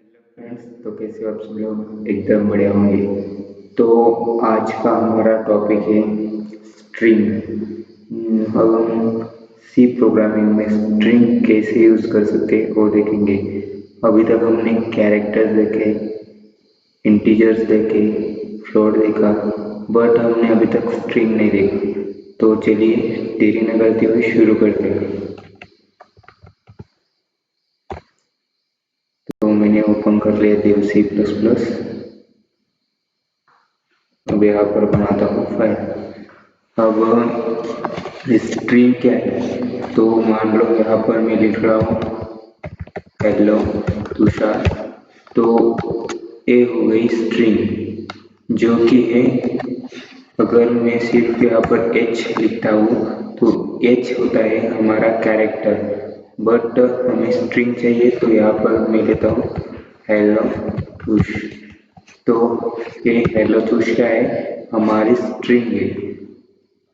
Hello friends, तो कैसे हो आप सब लोग? एकदम बढ़िया होंगे। तो आज का हमारा टॉपिक है स्ट्रिंग। अब हम सी प्रोग्रामिंग में स्ट्रिंग कैसे यूज़ कर सकते हैं वो देखेंगे। अभी तक हमने कैरेक्टर्स देखे, इंटीजर्स देखे, फ्लोट देखा, बट हमने अभी तक स्ट्रिंग नहीं देखा। तो चलिए देरी न करते हुए शुरू करते हैं। तो मैंने ओपन कर लिया देव C++। अब यहाँ पर बनाता हूँ फाइल। अब स्ट्रिंग क्या है, तो मान लो यहाँ पर मैं लिख रहा हूँ हेलो तुषार। तो ये हो गई स्ट्रिंग जो कि है, अगर मैं सिर्फ यहाँ पर एच लिखता हूँ तो एच होता है हमारा कैरेक्टर, बट हमें स्ट्रिंग चाहिए तो यहाँ पर मैं लेता हूँ हेलो तुष। तो ये हेलो तुष क्या है, हमारी स्ट्रिंग है।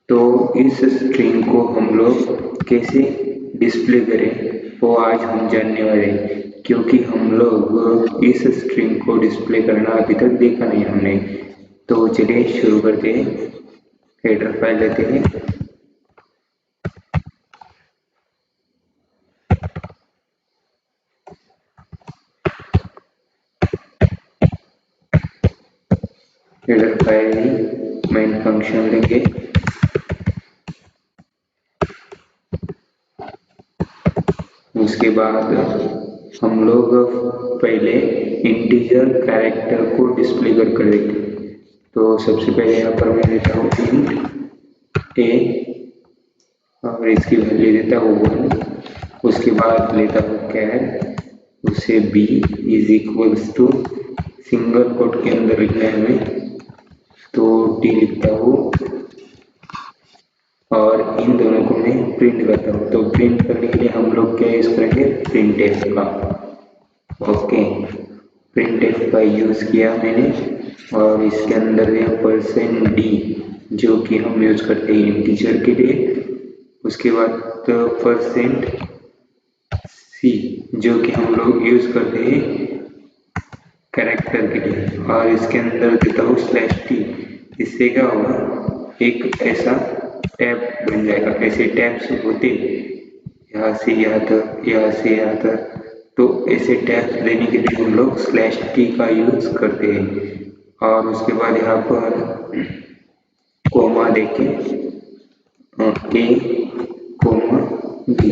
तो इस स्ट्रिंग को हम लोग कैसे डिस्प्ले करें वो आज हम जानने वाले हैं, क्योंकि हम लोग इस स्ट्रिंग को डिस्प्ले करना अभी तक देखा नहीं हमने। तो चलिए शुरू करते हैं। हेडर फाइल लेते हैं। हेडर फाइल मेन फंक्शन लेंगे। उसके बाद हम लोग पहले इंटीजर कैरेक्टर को डिस्प्ले कर देंगे। तो सबसे पहले यहाँ पर मैं देता हूँ इंट ए और इसकी वैल्यू देता हूँ 1। उसके बाद लेता हूँ कैर, उसे B is equals to single quote के अंदर लिखना है हमें, तो टी लिखता हूँ और इन दोनों को मैं प्रिंट करता हूँ। तो प्रिंट करने के लिए हम लोग क्या यूज करेंगे, प्रिंट एफ का। ओके, प्रिंट एफ का यूज किया मैंने और इसके अंदर दिया %d जो कि हम यूज करते हैं इंटीजर के लिए। उसके बाद %c जो कि हम लोग यूज करते हैं कैरेक्टर के लिए, और इसके अंदर देता हूँ /t। इससे क्या होगा, एक ऐसा टैब बन जाएगा। ऐसे टैब्स होते यहाँ से यहाँ तक, यहाँ से यहाँ तक, तो ऐसे टैब्स देने के लिए हम लोग /t का यूज करते हैं। और उसके बाद यहाँ पर कोमा देके ए कोमा बी,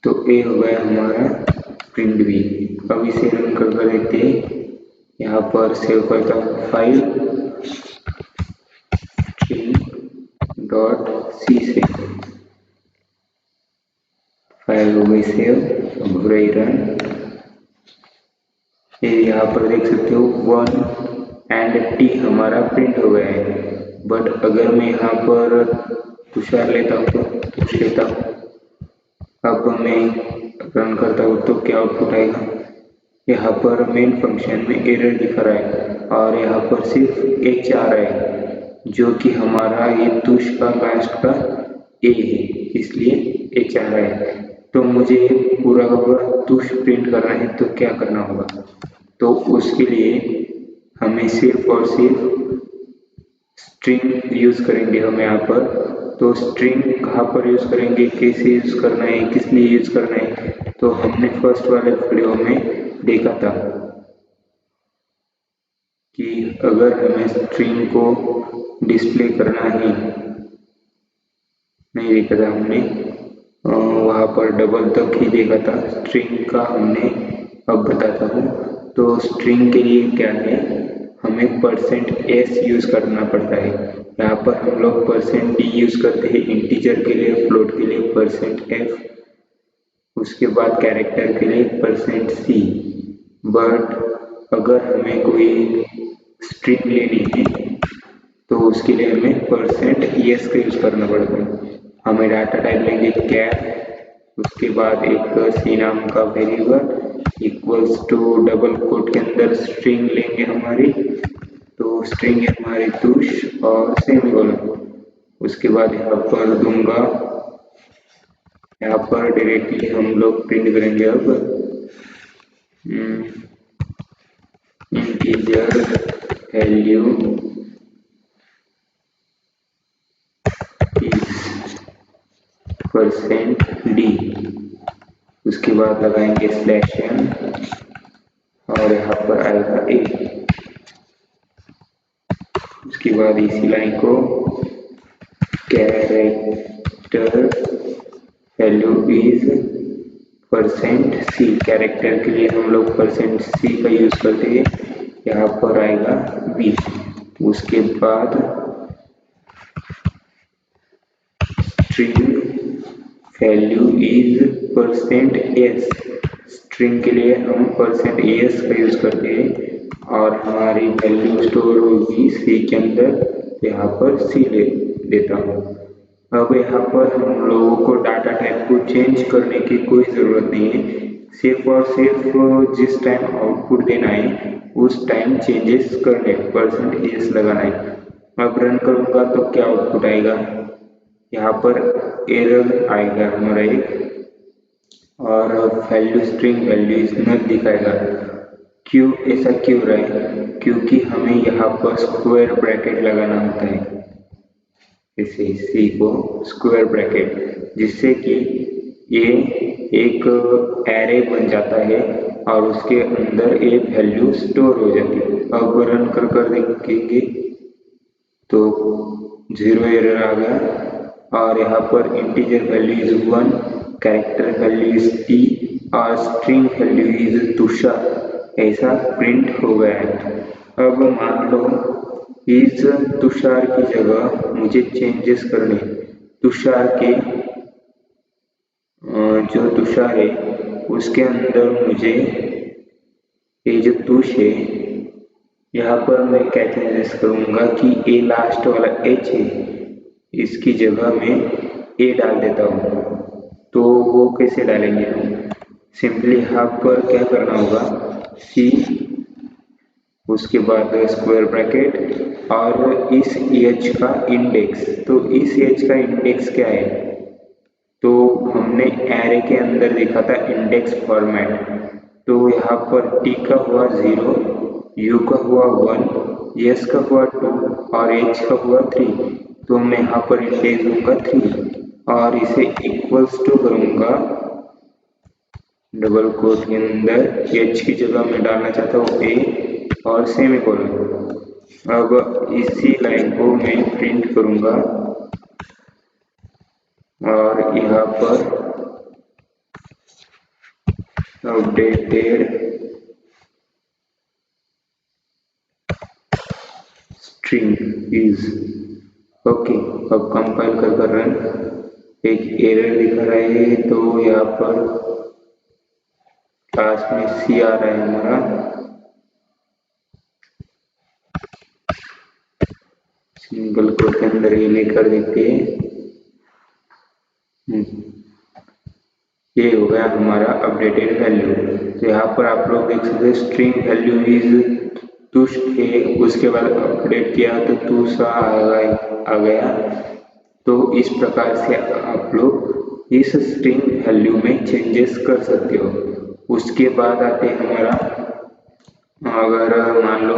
तो ए हो गया हमारा प्रिंट बी। अब इसे रन कर देते हैं। यहाँ पर सेव करता हूँ फाइल string.c से। फाइल हो गई सेव। अब हो रही रन। ये यहाँ पर देख सकते हो 1 एंड टी हमारा प्रिंट हो गया है। बट अगर मैं यहाँ पर तुषार लेता हूँ तो तुष लेता हूँ, अब मैं रन करता हूँ तो क्या आउटपुट आएगा, यहाँ पर मेन फंक्शन में एरर दिखा रहा है और यहाँ पर सिर्फ एच आ रहा है, जो कि हमारा ये तुष का लास्ट का ए है, इसलिए एच आ रहा है। तो मुझे पूरा का पूरा तुष प्रिंट करना है, तो क्या करना होगा, तो उसके लिए हमें सिर्फ और सिर्फ स्ट्रिंग यूज करेंगे हम यहाँ पर। तो स्ट्रिंग कहाँ पर यूज करेंगे, कैसे यूज करना है, किस लिए यूज करना है, तो हमने फर्स्ट वाले वीडियो में देखा था कि अगर हमें स्ट्रिंग को डिस्प्ले करना ही नहीं देखा था हमने, वहाँ पर डबल तक ही देखा था स्ट्रिंग का हमने। अब बताता हूँ। तो स्ट्रिंग के लिए क्या है, हमें %s यूज करना पड़ता है। यहाँ पर हम लोग %d यूज करते हैं इंटीजर के लिए, फ्लोट के लिए %f, उसके बाद कैरेक्टर के लिए %c। बट अगर हमें कोई स्ट्रिंग लेनी है तो उसके लिए हमें %s का यूज करना पड़ता है। हमें डाटा टाइप लेंगे कैर, उसके बाद एक सी नाम का variable equals to double quote के अंदर स्ट्रिंग लेंगे हमारी, तो स्ट्रिंग है हमारी तुष और सेमीकोलन। उसके बाद यहाँ पर दूंगा, यहाँ पर डायरेक्टली हम लोग प्रिंट करेंगे अब इंटीजर वैल्यू इज %d, उसके बाद लगाएंगे स्लैश n और यहाँ पर आएगा a। उसके बाद इसी लाइन को character value is %c, character के लिए हम लोग %c का यूज करते हैं, यहाँ पर आएगा b। उसके बाद string value is %s, string के लिए हम %s का यूज करते हैं और हमारी वैल्यू स्टोर होगी सी के अंदर, यहाँ पर सी ले देता हूँ। अब यहाँ पर हम लोगों को डाटा टाइप को चेंज करने की कोई ज़रूरत नहीं है, सिर्फ और सिर्फ जिस टाइम आउटपुट देना है उस टाइम चेंजेस करने %s लगाना है। अब रन करूँगा तो क्या आउटपुट आएगा, यहाँ पर एरर आएगा हमारा एक और value string value is null दिखाएगा। क्यों ऐसा क्यों रहा है, क्योंकि हमें यहाँ पर स्क्वायर ब्रैकेट लगाना होता है, इसे सी को स्क्वायर ब्रैकेट, जिससे कि ये एक एरे बन जाता है और उसके अंदर एक वैल्यू स्टोर हो जाती है। अब रन कर देखेंगे तो 0 एरर आ गया और यहाँ पर integer value is 1, character value is t और स्ट्रिंग वैल्यू इज तुषार, ऐसा प्रिंट हो गया है। अब मान लो इस तुषार की जगह मुझे चेंजेस करने, तुषार के जो तुषार है उसके अंदर मुझे ये जो तुष है यहाँ पर मैं क्या चेंजेस करूँगा कि ए लास्ट वाला एच है, इसकी जगह में ए डाल देता हूँ। तो वो कैसे डालेंगे हम, सिंपली यहाँ पर क्या करना होगा, सी उसके बाद स्क्वायर ब्रैकेट और इस एच का इंडेक्स, तो इस एच का इंडेक्स क्या है, तो हमने एरे के अंदर देखा था इंडेक्स फॉर्मेट, तो यहाँ पर टी का हुआ 0, यू का हुआ 1, एस का हुआ 2 और एच का हुआ 3, तो मैं यहाँ पर इंडेक्स दूंगा 3 और इसे इक्वल्स टू करूँगा डबल कोट के अंदर, एच की जगह मैं डालना चाहता हूँ ए और सेमीकोलन। अब इसी लाइन को मैं प्रिंट करूँगा और यहाँ पर अपडेटेड स्ट्रिंग इज ओके। अब कंपाइल कर रन, एक एरर दिखा रहा है, तो यहाँ पर क्लास में सी आ रहा है हमारा, सिंगल कोट के अंदर ये लेकर देखते हैं, ये हो गया हमारा अपडेटेड वैल्यू। तो यहाँ पर आप लोग देख सकते हैं स्ट्रिंग वैल्यू इज तुष है, उसके बाद अपडेट किया तो तुषा आ गया। तो इस प्रकार से आप लोग इस स्ट्रिंग वैल्यू में चेंजेस कर सकते हो। उसके बाद आते हमारा, अगर मान लो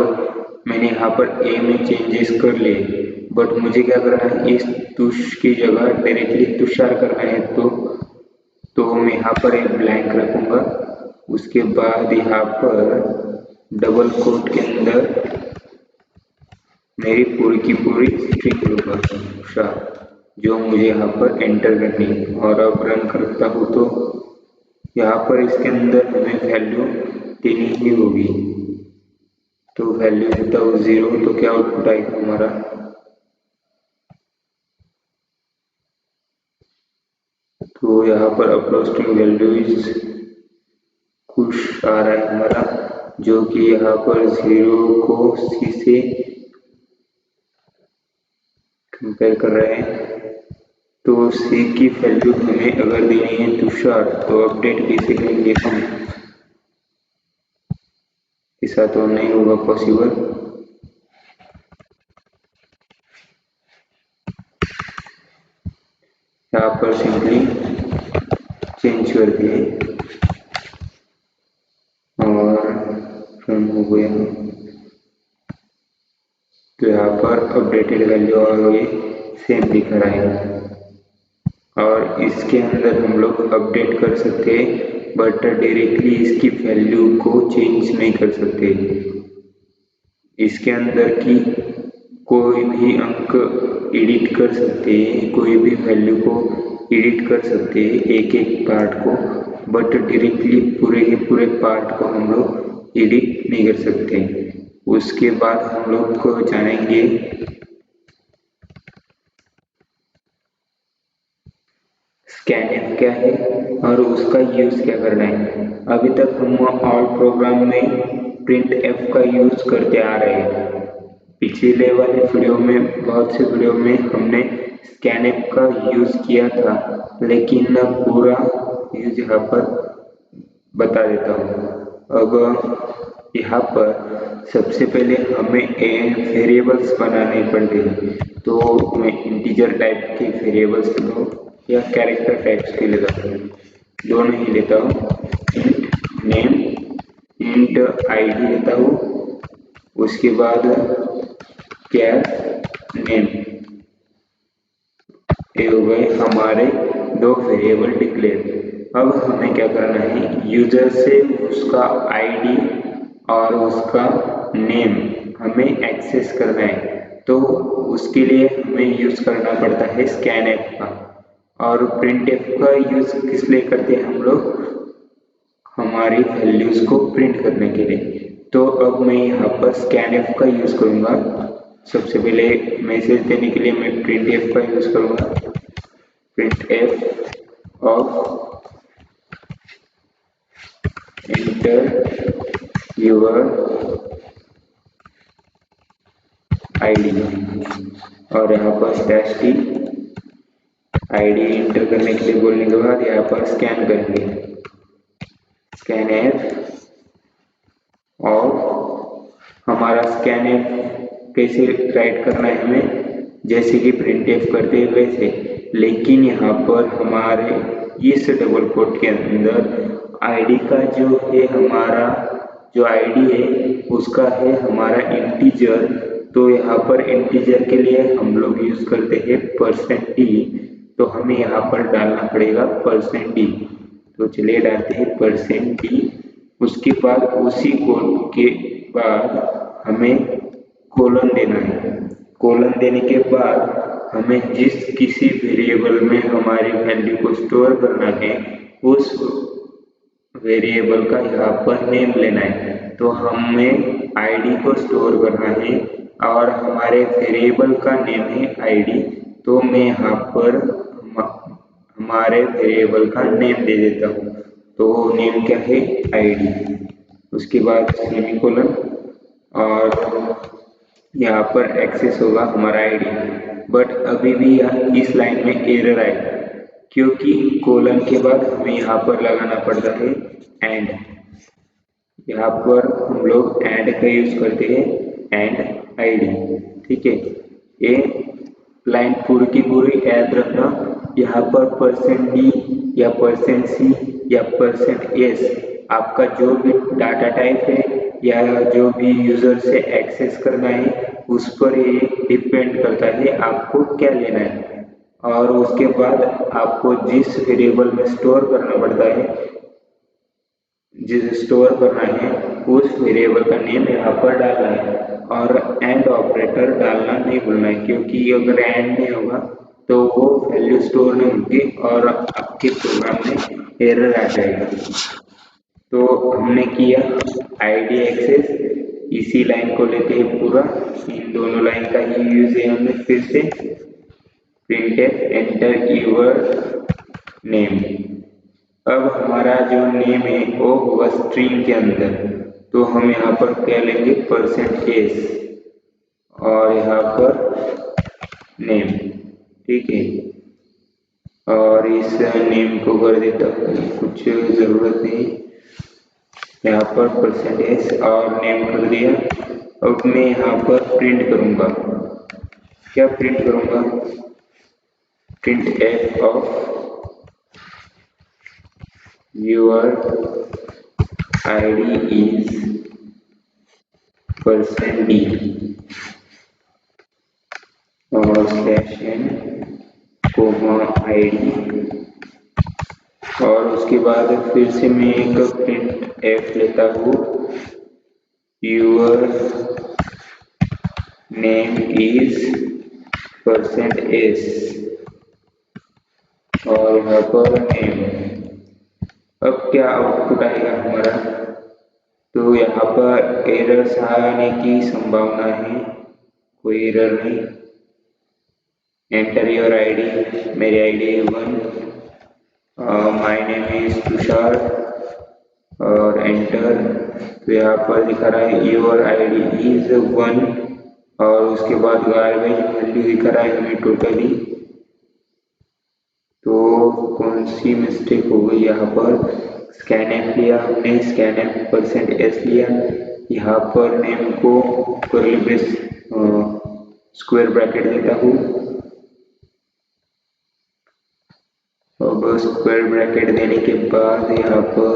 मैंने यहाँ पर ए में चेंजेस कर लिए बट मुझे क्या करना है, इस तुष की जगह डायरेक्टली तुषार करना है, तो मैं यहाँ पर एक ब्लैंक रखूँगा। उसके बाद यहाँ पर डबल कोट के अंदर मेरी पूरी की पूरी स्ट्रिंग लूँगा तुषार, जो मुझे यहाँ पर एंटर करनी है। और अब रन करता हूँ तो यहाँ पर इसके अंदर हमें वैल्यू देनी ही होगी, तो वैल्यू देता हूँ 0, तो क्या आउटपुट आएगा हमारा, तो यहाँ पर अपलोड स्ट्रिंग वैल्यू इज कुछ आ रहा है हमारा, जो कि यहाँ पर 0 को सी से कंपेयर कर रहे हैं। तो सी की वैल्यू हमें अगर देनी है तुषार, तो अपडेट कैसे करेंगे हम, ऐसा तो नहीं होगा पॉसिबल। यहाँ पर सिंपली चेंज कर दिए और रन हो गया। तो यहाँ पर अपडेटेड वैल्यू और ये सेम दिख रहा है और इसके अंदर हम लोग अपडेट कर सकते हैं बट डायरेक्टली इसकी वैल्यू को चेंज नहीं कर सकते। इसके अंदर की कोई भी अंक एडिट कर सकते हैं, कोई भी वैल्यू को एडिट कर सकते हैं एक एक पार्ट को, बट डायरेक्टली पूरे के पूरे पार्ट को हम लोग एडिट नहीं कर सकते। उसके बाद हम लोग को जानेंगे स्कैनएफ क्या है और उसका यूज क्या करना है। अभी तक हम ऑल प्रोग्राम में प्रिंट एफ का यूज करते आ रहे हैं। पिछले वाले वीडियो में बहुत से वीडियो में हमने स्कैनएफ का यूज किया था, लेकिन पूरा यूज यहाँ पर बता देता हूँ। अब यहाँ पर सबसे पहले हमें वेरिएबल्स बनाने पड़ते हैं, तो मैं इंटीजर टाइप के वेरिएबल्स लो या कैरेक्टर टाइप्स के लेता हूँ, दोनों ही लेता हूँ। इंट नेम, इंट आईडी लेता हूँ, उसके बाद कैर नेम। ये हो गए हमारे दो वेरिएबल डिक्लेयर। अब हमें क्या करना है, यूजर से उसका आईडी और उसका नेम हमें एक्सेस करना है, तो उसके लिए हमें यूज करना पड़ता है स्कैनएफ का। और प्रिंटएफ का यूज किस लिए करते हैं हम लोग, हमारी वैल्यूज को प्रिंट करने के लिए। तो अब मैं यहाँ पर स्कैनएफ का यूज करूँगा। सबसे पहले मैसेज देने के लिए मैं प्रिंटएफ का यूज करूँगा। Printf of enter your ID और यहाँ पर स्लैश टी, आईडी एंटर करने के लिए बोलने के बाद यहाँ पर स्कैन करेंगे, स्कैनएफ। और हमारा स्कैनएफ कैसे राइट करना है हमें, जैसे कि प्रिंटएफ करते हैं वैसे, लेकिन यहाँ पर हमारे इस डबल कोट के अंदर आईडी का जो है, हमारा जो आईडी है उसका है हमारा इंटीजर। तो यहाँ पर इंटीजर के लिए हम लोग यूज करते हैं %d, तो हमें यहाँ पर डालना पड़ेगा %d। तो चलिए डालते हैं %d। उसके बाद उसी कोड के बाद हमें कोलन देना है। कोलन देने के बाद हमें जिस किसी वेरिएबल में हमारी वैल्यू को स्टोर करना है उस वेरिएबल का यहाँ पर नेम लेना है। तो हमें आईडी को स्टोर करना है और हमारे वेरिएबल का नेम है आईडी, तो मैं यहाँ पर हमारे वेरिएबल का नेम दे देता हूँ। तो नेम क्या है, आईडी। उसके बाद सेमीकोलन और यहाँ पर एक्सेस होगा हमारा आईडी। बट अभी भी इस लाइन में एरर आएगा क्योंकि कोलन के बाद हमें यहाँ पर लगाना पड़ता है एंड। यहाँ पर हम लोग एंड का यूज करते हैं, एंड आईडी। ठीक है, ये लाइन पूरी की पूरी याद रखना। यहाँ पर %d या %c या %s आपका जो भी डाटा टाइप है या जो भी यूजर से एक्सेस करना है उस पर ये डिपेंड करता है आपको क्या लेना है। और उसके बाद आपको जिस वेरिएबल में स्टोर करना पड़ता है, जिस स्टोर करना है उस वेरिएबल का नेम यहाँ पर डालना है। और एंड ऑपरेटर डालना नहीं भूलना है, क्योंकि अगर एंड नहीं होगा तो वो वैल्यू स्टोर नहीं होगी और आपके प्रोग्राम में एरर आ जाएगा। तो हमने किया आईडी एक्सेस, इसी लाइन को लेते हैं पूरा, इन दोनों लाइन का ही यूज है हमें फिर से। Printf enter your name. अब हमारा जो नेम है वो होगा स्ट्रिंग के अंदर, तो हम यहाँ पर क्या लेंगे, %s और यहाँ पर नेम। ठीक है, और इस नेम को कर देता हूँ, कुछ ज़रूरत नहीं, यहाँ पर %s और नेम कर दिया। अब मैं यहाँ पर प्रिंट करूँगा, क्या प्रिंट करूँगा, printf of your ID is %d /n id, और उसके बाद फिर से मैं एक प्रिंट एफ लेता हूँ, योर नेम इज %s, और यहाँ पर नेम। अब क्या आउटपुट आएगा हमारा, तो यहाँ पर एरर्स आने की संभावना है, कोई एरर नहीं। एंटर योर आईडी, मेरी ID 1, my name is Tushar, और एंटर। तो यहाँ पर दिखा रहा है योर आईडी इज 1, और उसके बाद गार्बेज वैल्यू दिखा रहा है हमें टोटली। तो कौन सी मिस्टेक हो गई यहाँ पर, स्कैनएफ लिया हमने, स्कैनएफ %s लिया, यहाँ पर नेम को कर्ली ब्रेस स्क्वायर ब्रैकेट देता हूँ। अब स्क्वायर ब्रैकेट देने के बाद यहाँ पर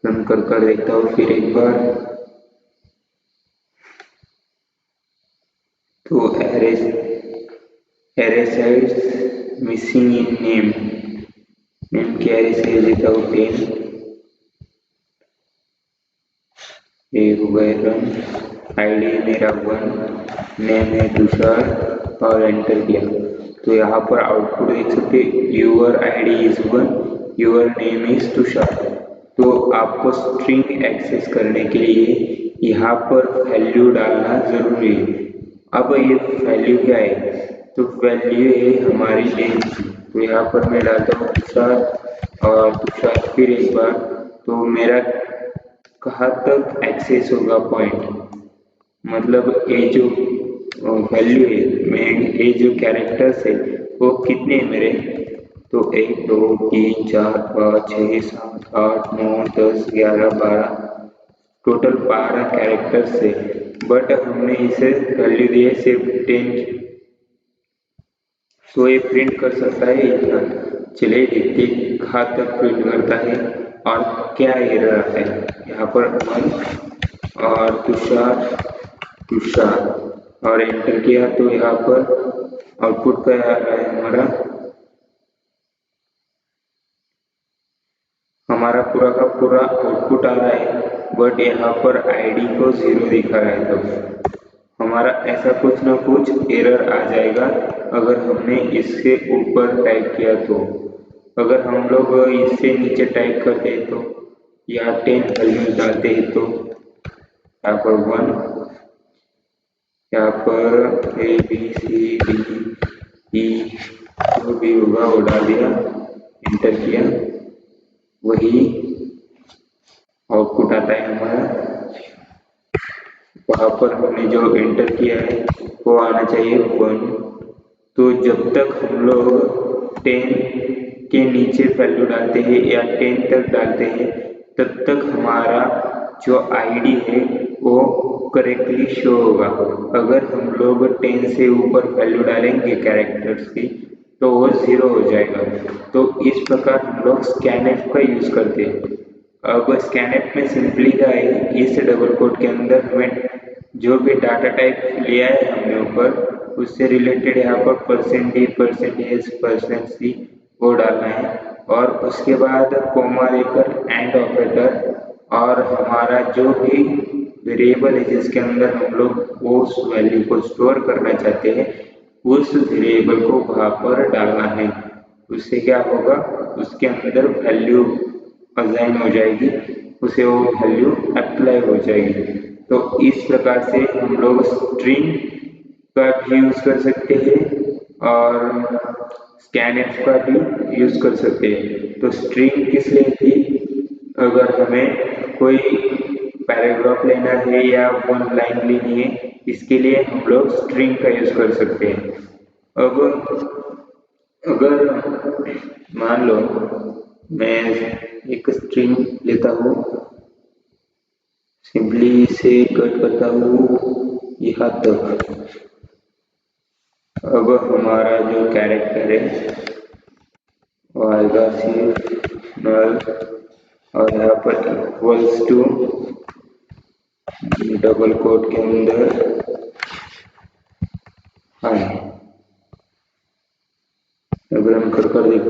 रन कर देखता हूँ फिर एक बार। तो array sides missing in name, name की एरे साइज देता हूँ 10। ये हो गए रन, आईडी मेरा 1, नेम है तुषार, और एंटर किया। तो यहाँ पर आउटपुट देख सकते, your ID is 1, your name is Tushar. तो आपको स्ट्रिंग एक्सेस करने के लिए यहाँ पर वैल्यू डालना जरूरी है। अब ये वैल्यू क्या है, तो वैल्यू है हमारी लेंथ। तो यहाँ पर मैं डालता हूँ तुषार, और तुषार फिर एक बार। तो मेरा कहाँ तक एक्सेस होगा पॉइंट, मतलब ये जो वैल्यू है, मैं ये जो कैरेक्टर्स है वो कितने हैं मेरे, तो 1 2 3 4 5 6 7 8 9 10 11 12, टोटल 12 कैरेक्टर्स है। बट हमने इसे वैल्यू दी है सिर्फ 10, तो ये प्रिंट कर सकता है इतना। चलिए देखते कहाँ तक प्रिंट करता है और क्या एरर आता है। यहाँ पर 1 और तुषार और एंटर किया, तो यहाँ पर आउटपुट क्या आ रहा है हमारा पूरा का पूरा आउटपुट आ रहा है, बट यहाँ पर आईडी को 0 दिखा रहा है। तब हमारा ऐसा कुछ ना कुछ एरर आ जाएगा अगर हमने इससे ऊपर टाइप किया तो। अगर हम लोग इससे नीचे टाइप करते हैं तो, या 10 वैल्यू डालते हैं तो यहाँ पर 1, यहाँ पर A B C D E जो भी होगा वो डाल दिया, एंटर किया, वही आउटपुट आता है हमारा। वहाँ पर हमने जो एंटर किया है वो आना चाहिए 1। तो जब तक हम लोग 10 के नीचे वैल्यू डालते हैं या 10 तक डालते हैं, तब तक हमारा जो आईडी है वो करेक्टली शो होगा। अगर हम लोग 10 से ऊपर वैल्यू डालेंगे कैरेक्टर्स की, तो वो 0 हो जाएगा। तो इस प्रकार हम लोग स्कैनएफ का यूज करते हैं। अब स्कैनएफ में सिंपली क्या है, इस डबल कोट के अंदर हमें जो भी डाटा टाइप लिया है हमने ऊपर, उससे रिलेटेड यहाँ पर %d, %s, %c वो डालना है, और उसके बाद कोमा लेकर एंड ऑपरेटर, और हमारा जो भी वेरिएबल है जिसके अंदर हम लोग उस वैल्यू को स्टोर करना चाहते हैं, उस वेरिएबल को वहाँ पर डालना है। उससे क्या होगा, उसके अंदर वैल्यू असाइन हो जाएगी, उसे वो वैल्यू अप्लाई हो जाएगी। तो इस प्रकार से हम लोग स्ट्रिंग का भी यूज कर सकते हैं और स्कैनएफ का भी यूज कर सकते हैं। तो स्ट्रिंग किस लिए थी, अगर हमें कोई पैराग्राफ लेना है या 1 लाइन लेनी है, इसके लिए हम लोग स्ट्रिंग का यूज कर सकते हैं। अब अगर मान लो मैं एक स्ट्रिंग लेता हूँ, सिंपली इसे कट करता हूँ यहाँ तक। अब हमारा जो कैरेक्टर है वो आएगा सिर्फ नल, और यहाँ पर इक्वल्स टू डबल कोट के अंदर हाय।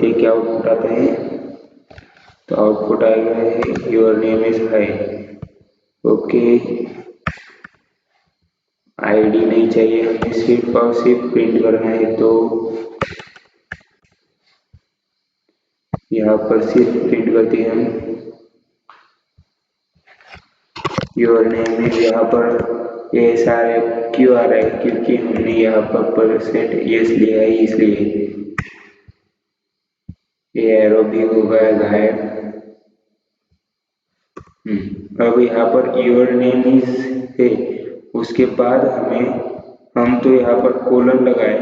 करते क्या आउटपुट आता है, तो आउटपुट आएगा है your name is high. Okay, ID नहीं चाहिए, हमें सिर्फ और सिर्फ प्रिंट करना है, तो यहाँ पर सिर्फ प्रिंट करते हैं हम योर नेम इज। यहाँ पर ये सारे क्यों आ रहा है, क्योंकि हमने यहाँ पर परसेंट यस लिया है, इसलिए ये एरो भी हो गया गायब। अब यहाँ पर योर नेम इज है, उसके बाद हम तो यहाँ पर कोलन लगाए,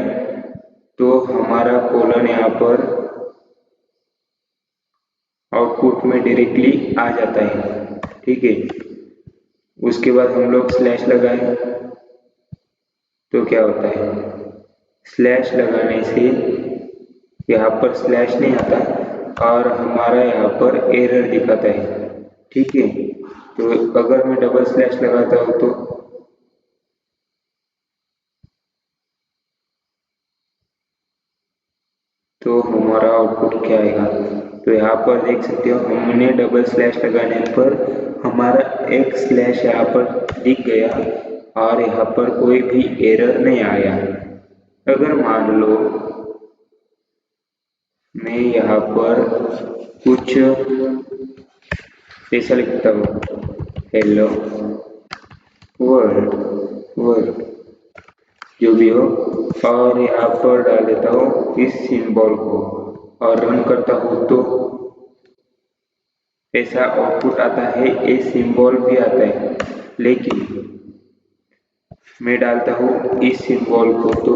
तो हमारा कोलन यहाँ पर आउटपुट में डायरेक्टली आ जाता है। ठीक है, उसके बाद हम लोग स्लैश लगाए तो क्या होता है, स्लैश लगाने से यहाँ पर स्लैश नहीं आता और हमारा यहाँ पर एरर दिखाता है। ठीक है, तो अगर मैं डबल स्लैश लगाता हूँ तो हमारा आउटपुट क्या आएगा, तो यहाँ पर देख सकते हो हमने डबल स्लैश लगाने पर हमारा एक स्लैश यहाँ पर दिख गया और यहाँ पर कोई भी एरर नहीं आया। अगर मान लो मैं यहाँ पर कुछ ऐसा लिखता हूँ, हेलो वर्ल्ड वर्ल्ड जो भी हो, और यहाँ पर डाल देता हूँ इस सिंबल को और रन करता हूँ तो ऐसा आउटपुट आता है, ये सिंबल भी आता है। लेकिन मैं डालता हूँ इस सिंबल को, तो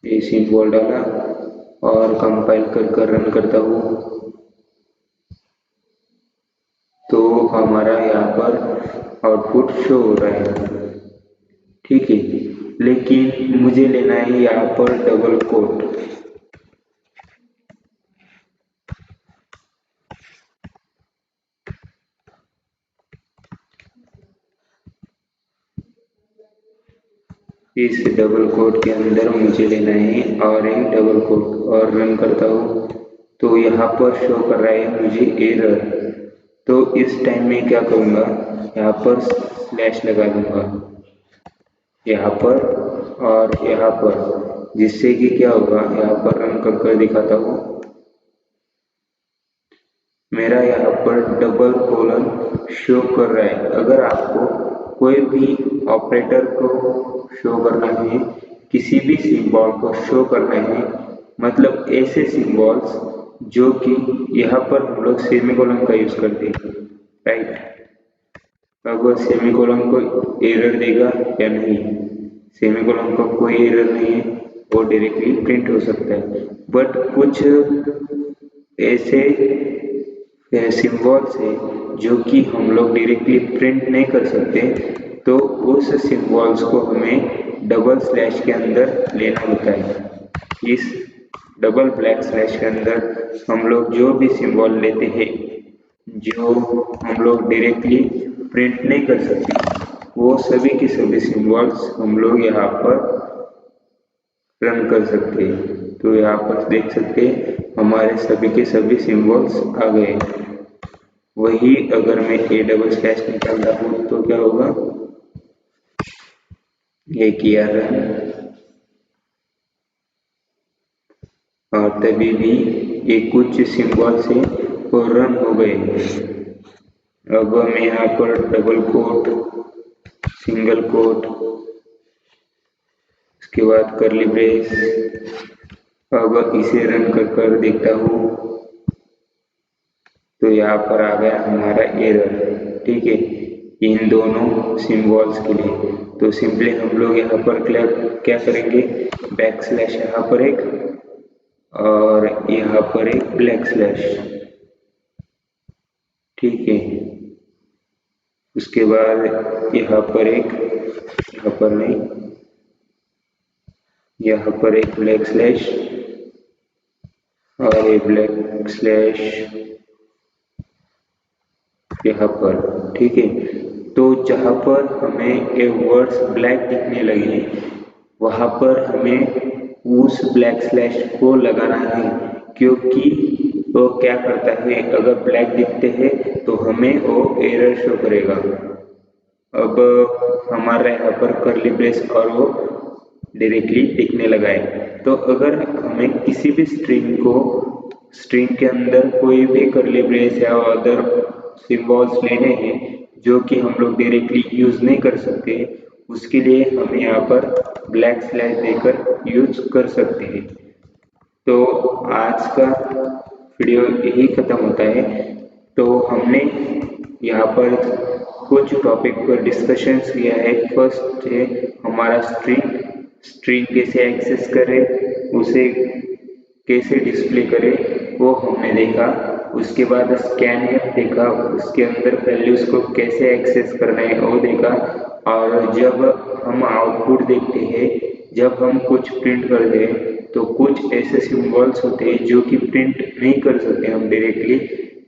ये सिंबल डाला और कंपाइल कर रन करता हूँ तो हमारा यहाँ पर आउटपुट शो हो रहा है। ठीक है, लेकिन मुझे लेना है यहाँ पर डबल कोट। इस डबल कोट के अंदर मुझे लेना है और एक डबल कोट और रन करता हूँ तो यहाँ पर शो कर रहा है मुझे एरर। तो इस टाइम में क्या करूँगा, यहाँ पर स्लैश लगा दूंगा यहाँ पर और यहाँ पर, जिससे कि क्या होगा, यहाँ पर रन कर दिखाता हूँ, मेरा यहाँ पर डबल कोलन शो कर रहा है। अगर आपको कोई भी ऑपरेटर को शो करना है, किसी भी सिंबल को शो करना है, मतलब ऐसे सिंबल्स जो कि यहाँ पर हम लोग सेमीकोलन का यूज करते हैं, राइट। अब सेमीकोलन को एरर देगा या नहीं, सेमीकोलन को कोई एरर नहीं है, वो डायरेक्टली प्रिंट हो सकता है। बट कुछ ऐसे सिंबल्स है जो कि हम लोग डायरेक्टली प्रिंट नहीं कर सकते, तो उस सिंबल्स को हमें डबल स्लैश के अंदर लेना होता है। इस डबल ब्लैक स्लैश के अंदर हम लोग जो भी सिंबल लेते हैं जो हम लोग डायरेक्टली प्रिंट नहीं कर सकते, वो सभी के सभी सिंबल्स हम लोग यहाँ पर रन कर सकते हैं। तो यहाँ पर देख सकते हैं हमारे सभी के सभी सिंबल्स आ गए। वही अगर मैं ए डबल स्लैश निकालता हूँ तो क्या होगा, ये किया रन और तभी भी ये कुछ सिंबल से वो रन हो गए। अब मैं यहाँ पर डबल कोट, सिंगल कोट, उसके बाद करली ब्रेस, अब इसे रन कर देखता हूँ तो यहाँ पर आ गया हमारा एरर। ठीक है, इन दोनों सिंबल्स के लिए। तो सिंपली हम लोग यहाँ पर क्या करेंगे, बैक स्लैश यहाँ पर एक और यहाँ पर एक ब्लैक स्लैश। ठीक है, उसके बाद यहाँ पर एक, यहाँ पर नहीं, यहाँ पर एक ब्लैक स्लैश और एक ब्लैक स्लैश यहाँ पर। ठीक है, तो जहाँ पर हमें ये वर्ड्स ब्लैक दिखने लगे वहाँ पर हमें उस ब्लैक स्लैश को लगाना है, क्योंकि वो क्या करता है, अगर ब्लैक दिखते हैं तो हमें वो एरर शो करेगा। अब हमारा यहाँ पर कर्ली ब्रेस और वो डायरेक्टली दिखने लगा है। तो अगर हमें किसी भी स्ट्रिंग के अंदर कोई भी कर्ली ब्रेस या अदर सिंबल्स लेने हैं जो कि हम लोग डायरेक्टली यूज नहीं कर सकते, उसके लिए हम यहाँ पर ब्लैक स्लैश देकर यूज कर सकते हैं। तो आज का वीडियो यही खत्म होता है। तो हमने यहाँ पर कुछ टॉपिक पर डिस्कशन किया है। फर्स्ट है हमारा स्ट्रिंग कैसे एक्सेस करें, उसे कैसे डिस्प्ले करें वो हमने देखा। उसके बाद स्कैनफ देखा, उसके अंदर वैल्यूज को कैसे एक्सेस करना है वो देखा। और जब हम आउटपुट देखते हैं, जब हम कुछ प्रिंट करते हैं तो कुछ ऐसे सिंबल्स होते हैं जो कि प्रिंट नहीं कर सकते हम डायरेक्टली,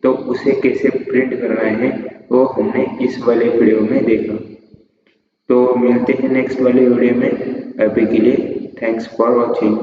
तो उसे कैसे प्रिंट करना है वो हमने इस वाले वीडियो में देखा। तो मिलते हैं नेक्स्ट वाले वीडियो में। अभी के लिए थैंक्स फॉर वॉचिंग।